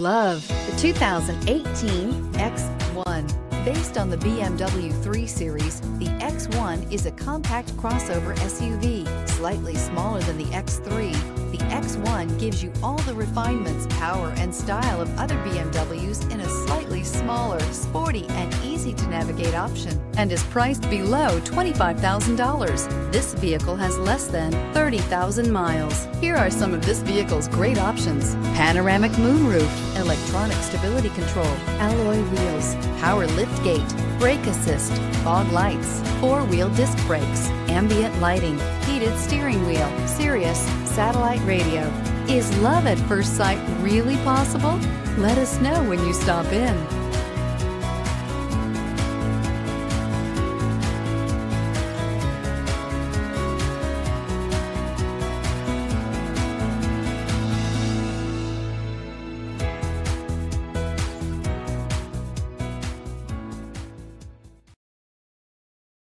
Love the 2018 X1. Based on the BMW 3 Series, the X1 is a compact crossover SUV, slightly smaller than the X3. The X1 gives you all the refinements, power, and style of other BMWs in a slightly smaller, sporty, and easy-to-navigate option, and is priced below $25,000. This vehicle has less than 30,000 miles. Here are some of this vehicle's great options: panoramic moonroof, electronic stability control, alloy wheels, power liftgate, brake assist, fog lights, four-wheel disc brakes, ambient lighting, heated steering wheel, Sirius satellite radio. Is love at first sight really possible? Let us know when you stop in.